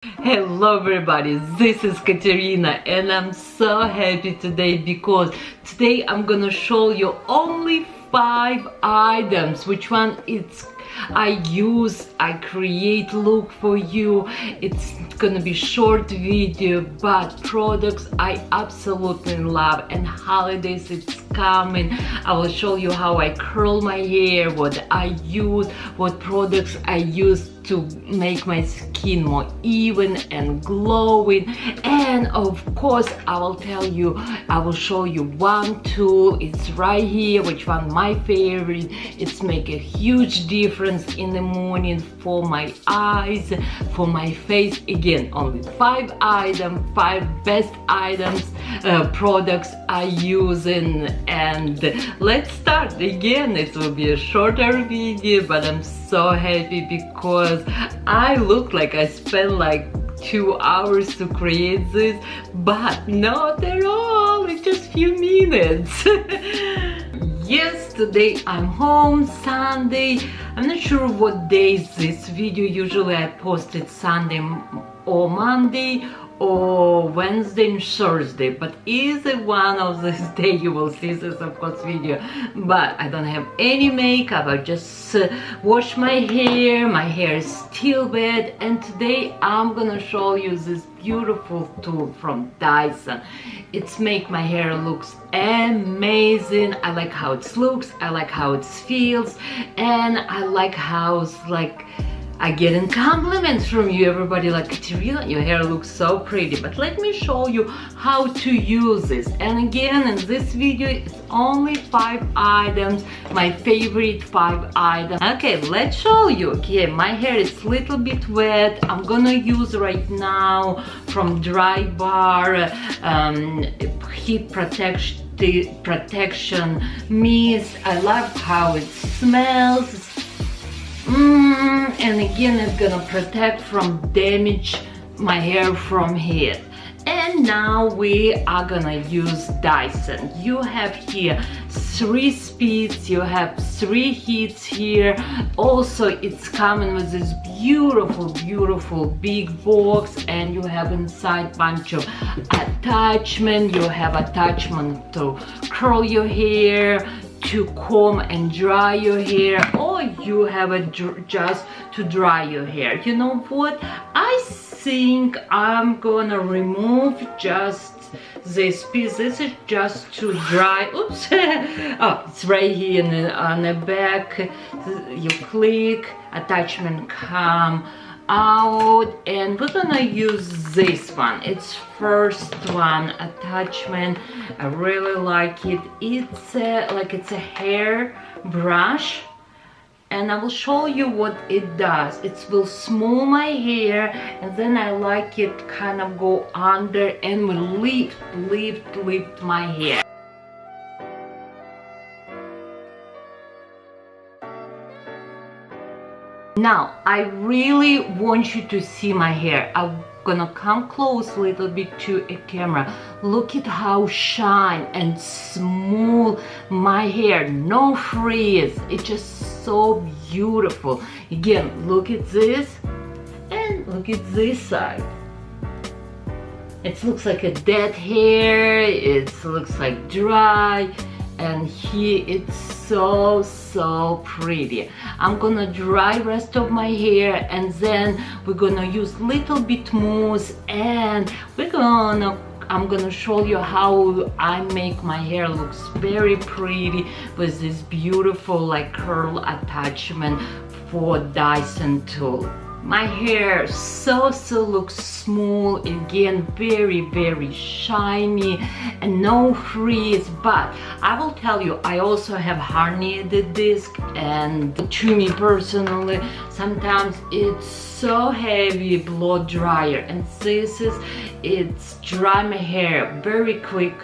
Hello everybody, this is Katerina and I'm so happy today because today I'm gonna show you only 5 items which one I create look for you. It's gonna be short video, but products I absolutely love, and holidays it's coming. I will show you how I curl my hair, what I use, what products I use to make my skin more even and glowing, and of course I will show you one tool. It's right here, which one my favorite. It's make a huge difference in the morning for my eyes, for my face. Again, only 5 items, 5 best items, products I using, and let's start. Again, it will be a shorter video, but I'm so happy because I look like I spent like 2 hours to create this, but not at all, it's just few minutes. Yes, today I'm home, Sunday. I'm not sure what day is this video. Usually I post it Sunday or Monday or Wednesday and Thursday, but either one of these days you will see this of course video. But I don't have any makeup, I just wash my hair is still wet, and today I'm gonna show you this beautiful tool from Dyson. It's make my hair looks amazing. I like how it looks, I like how it feels, and I like how it's like I get compliments from you, everybody, like, Katerina, your hair looks so pretty. But let me show you how to use this. And again, in this video, it's only 5 items, my favorite 5 items. Okay, let's show you. Okay, my hair is a little bit wet. I'm gonna use right now from Dry Bar heat protection mist. I love how it smells. And again, it's gonna protect from damage my hair from heat. And now we are gonna use Dyson. You have here 3 speeds, you have 3 heats here. Also, it's coming with this beautiful big box, and you have inside bunch of attachment. You have attachment to curl your hair, to comb and dry your hair, or you have it just to dry your hair. You know what? I think I'm gonna remove just this piece. This is just to dry. Oops. Oh, it's right here on the back. You click, attachment come out, and we're gonna use this one. It's first one attachment. I really like it. It's it's a hair brush, and I will show you what it does. It will smooth my hair, and then I like it kind of go under and will lift my hair. Now, I really want you to see my hair. I'm gonna come close a little bit to a camera. Look at how shine and smooth my hair. No frizz. It's just so beautiful. Again, look at this and look at this side. It looks like a dead hair. It looks like dry. And here it's so pretty. I'm gonna dry rest of my hair, and then we're gonna use little bit mousse, and I'm gonna show you how I make my hair looks very pretty with this beautiful like curl attachment for Dyson tool. My hair so looks smooth, again very shiny and no frizz. But I will tell you, I also have herniated disc, and to me personally sometimes it's so heavy blow dryer, and it's dry my hair very quick,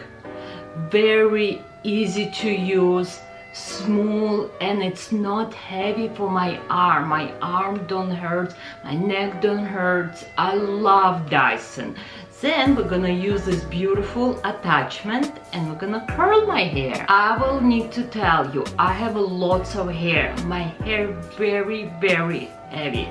very easy to use, smooth, and it's not heavy for my arm. My arm don't hurt, my neck don't hurt. I love Dyson. Then we're gonna use this beautiful attachment and we're gonna curl my hair. I will need to tell you, I have lots of hair. My hair very heavy.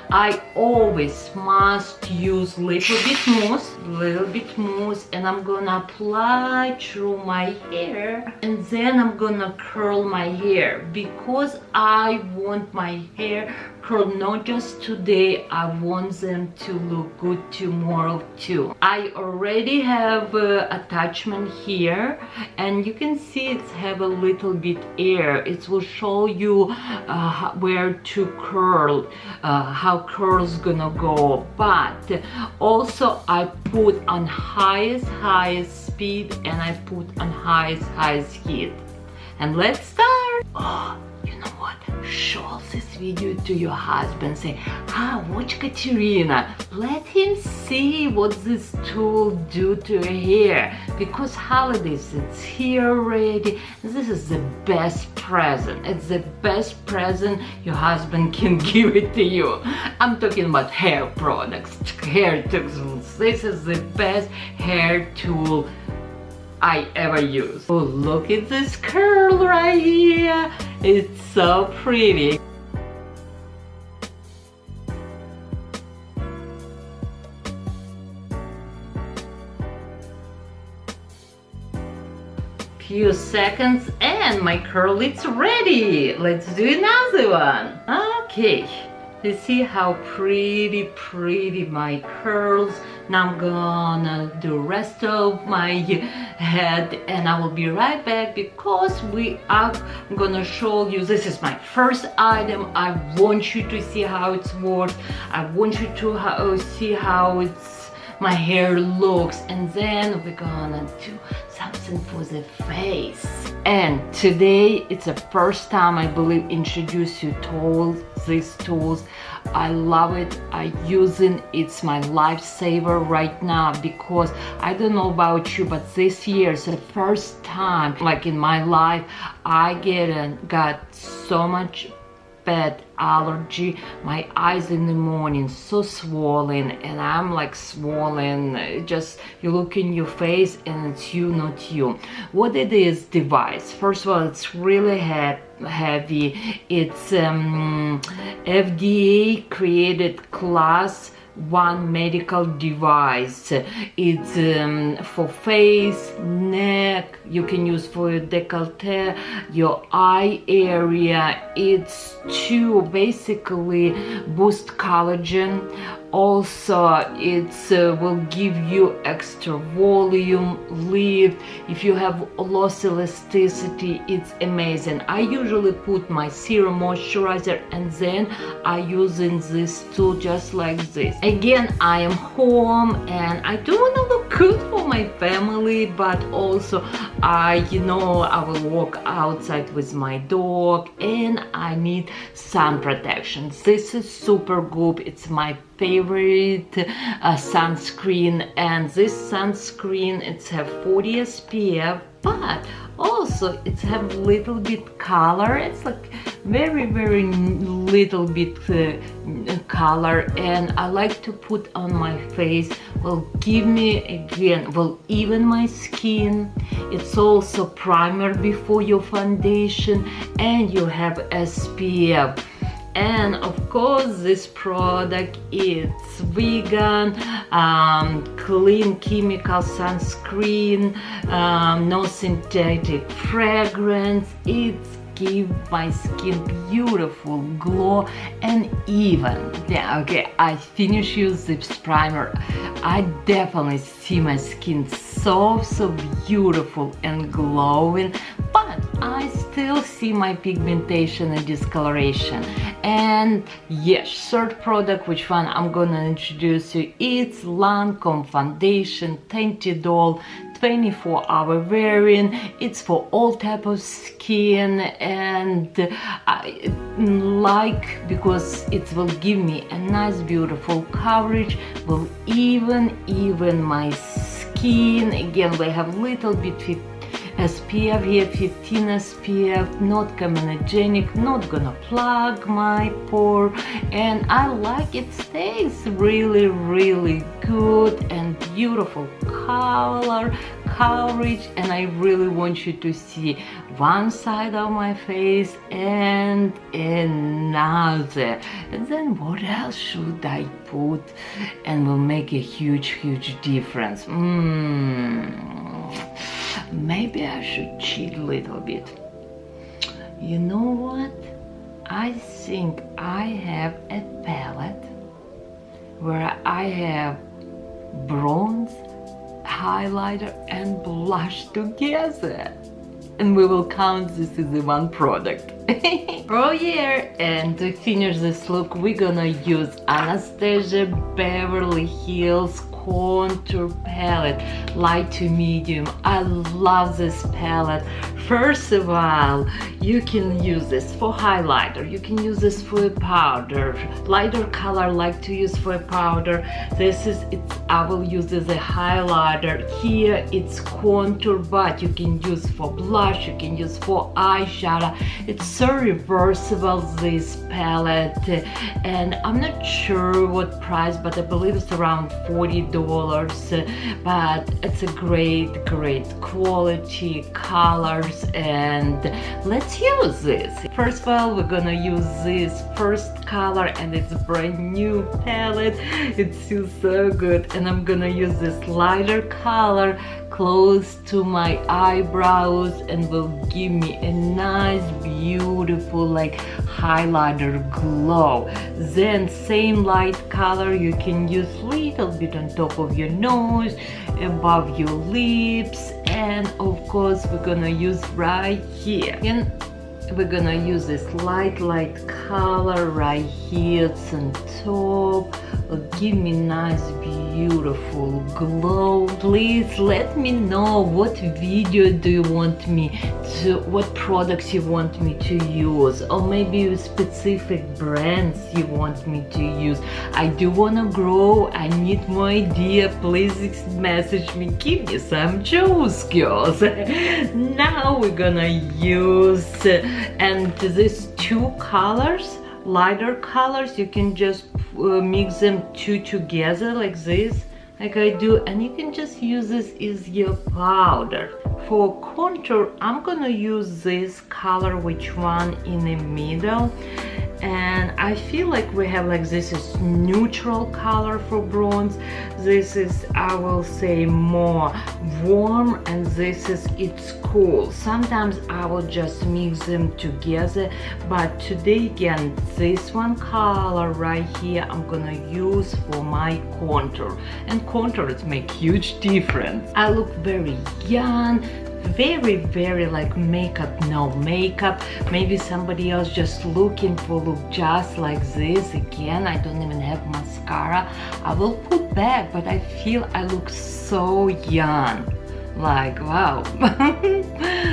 I always must use little bit mousse, and I'm gonna apply through my hair, and then I'm gonna curl my hair because I want my hair curled not just today, I want them to look good tomorrow too. I already have attachment here, and you can see it's have a little bit air. It will show you where to curl, how curls gonna go. But also I put on highest speed, and I put on highest heat. And let's start. Oh, you know what? Show this video to your husband. Say, watch Katerina. Let him see what this tool do to your hair. Because holidays, it's here already. This is the best present. It's the best present your husband can give it to you. I'm talking about hair products, hair tools. This is the best hair tool I ever used. Oh, look at this curl right here. It's so pretty. Few seconds and my curl is ready. Let's do another one. Okay. You see how pretty my curls. Now I'm gonna do rest of my head, and I will be right back because I'm gonna show you. This is my first item. I want you to see how it works. I want you to see how my hair looks, and then we're gonna do something for the face. And today it's the first time I believe introduce you to these tools. I love it. I use it. It's my lifesaver right now because I don't know about you, but this year is the first time like in my life I got so much bad allergy. My eyes in the morning so swollen, and I'm like swollen. Just you look in your face and it's you, not you. What it is device, first of all, it's really heavy. It's FDA created class 1 medical device. It's for face, neck, you can use for your décolleté, your eye area. It's to basically boost collagen. Also it will give you extra volume, lift. If you have lost elasticity, it's amazing. I usually put my serum moisturizer, and then I using this tool just like this. Again, I am home and I do want to look good for my family, but also I will walk outside with my dog and I need sun protection. This is super good. It's my favorite sunscreen, and this sunscreen, it's have 40 SPF, but also it's have little bit color. It's like very little bit color, and I like to put on my face. Will give me again, will even my skin. It's also primer before your foundation, and you have SPF. And of course this product is vegan, clean chemical sunscreen, no synthetic fragrance. It's give my skin beautiful glow and even. Yeah, okay, I finish use this primer. I definitely see my skin so beautiful and glowing, but I still see my pigmentation and discoloration. And yes, third product, which one I'm gonna introduce you, it's Lancome foundation Tinted Doll 24-hour wearing. It's for all type of skin, and I like because it will give me a nice beautiful coverage, will even my skin. Again, we have little bit SPF here, 15 SPF, not comedogenic, not gonna plug my pore, and I like it stays really good and beautiful color coverage. And I really want you to see one side of my face and another, and then what else should I put and will make a huge difference. Maybe I should cheat a little bit. You know what? I think I have a palette where I have bronze, highlighter and blush together, and we will count this as one product. Oh yeah, and to finish this look we're gonna use Anastasia Beverly Hills contour palette, light to medium. I love this palette. First of all, you can use this for highlighter, you can use this for a powder, lighter color I like to use for a powder. I will use as a highlighter. Here it's contour, but you can use for blush, you can use for eyeshadow. It's so reversible, this palette, and I'm not sure what price, but I believe it's around $40, but it's a great quality colors, and let's use this. First of all, we're gonna use this first color, and it's a brand new palette. It feels so good, and I'm gonna use this lighter color close to my eyebrows and will give me a nice beautiful like highlighter glow. Then same light color you can use little bit on top of your nose, above your lips, and of course we're gonna use right here. And we're gonna use this light color right here. It's on top. Give me nice beautiful glow. Please let me know what video do you want me to, what products you want me to use, or maybe specific brands you want me to use. I do want to grow, I need more idea. Please message me, give me some juice, girls. Now we're gonna use and these two colors, lighter colors, you can just mix them two together like this, like I do, and you can just use this as your powder. For contour, I'm gonna use this color, which one in the middle, and I feel like we have like this is neutral color for bronze, this is I will say more warm, and this is it's cool. Sometimes I will just mix them together, but today again this one color right here I'm gonna use for my contour, and contours make huge difference. I look very young, very like makeup, no makeup. Maybe somebody else just looking for look just like this. Again, I don't even have mascara. I will put back, but I feel I look so young, like wow.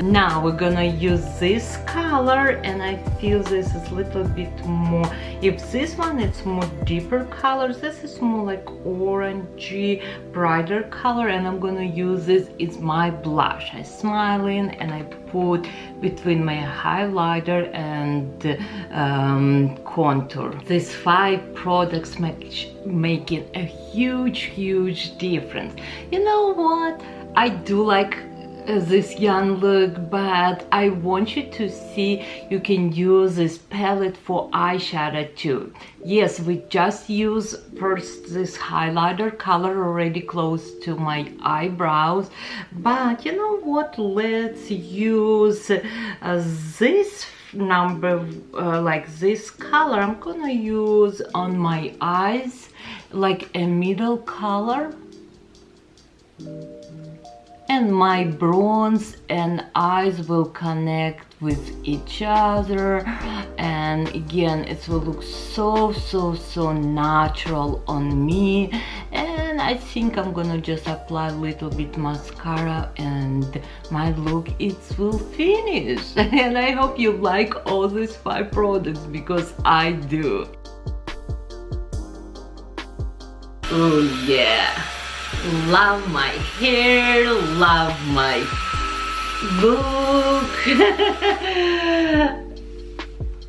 Now we're gonna use this color, and I feel this is a little bit more, if this one it's more deeper colors, this is more like orangey brighter color, and I'm gonna use this, it's my blush. I smiling and I put between my highlighter and contour. These 5 products making a huge difference. You know what, I do like this young look, but I want you to see you can use this palette for eyeshadow too. Yes, we just use first this highlighter color already close to my eyebrows, but you know what, let's use this number like this color I'm gonna use on my eyes, like a middle color, and my bronze and eyes will connect with each other, and again it will look so natural on me. And I think I'm gonna just apply a little bit mascara and my look it will finish. And I hope you like all these 5 products, because I do. Oh yeah, love my hair, love my Look.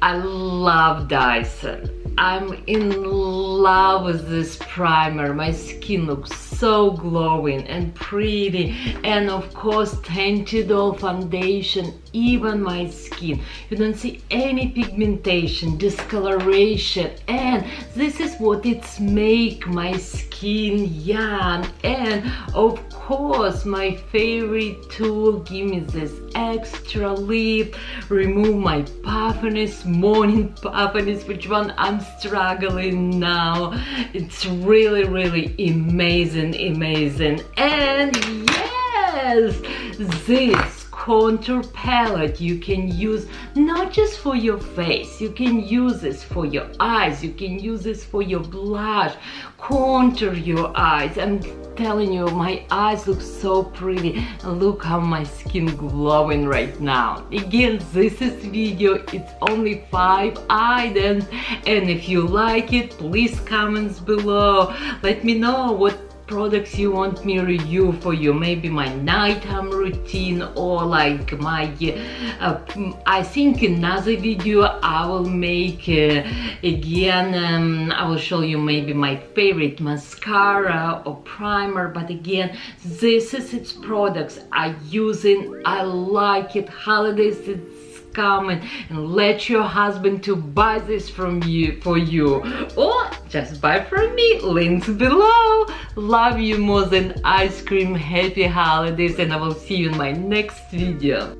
I love Dyson. I'm in love with this primer. My skin looks so glowing and pretty, and of course tinted all foundation, even my skin. You don't see any pigmentation, discoloration, and this is what it's make my skin young. And of course my favorite tool, give me this extra lip, remove my puffiness, morning puffiness, which one I'm struggling now. It's really amazing. And yes, this contour palette you can use not just for your face, you can use this for your eyes, you can use this for your blush, contour your eyes. I'm telling you, my eyes look so pretty, and look how my skin glowing right now. Again, this is video, it's only 5 items, and if you like it, please comments below, let me know what products you want me review for you. Maybe my nighttime routine, or like my I think another video I will make again. I will show you maybe my favorite mascara or primer, but again, this is its products I using, I like it. Holidays it's coming, and let your husband to buy this from you for you, or just buy from me, links below. Love you more than ice cream. Happy holidays, and I will see you in my next video.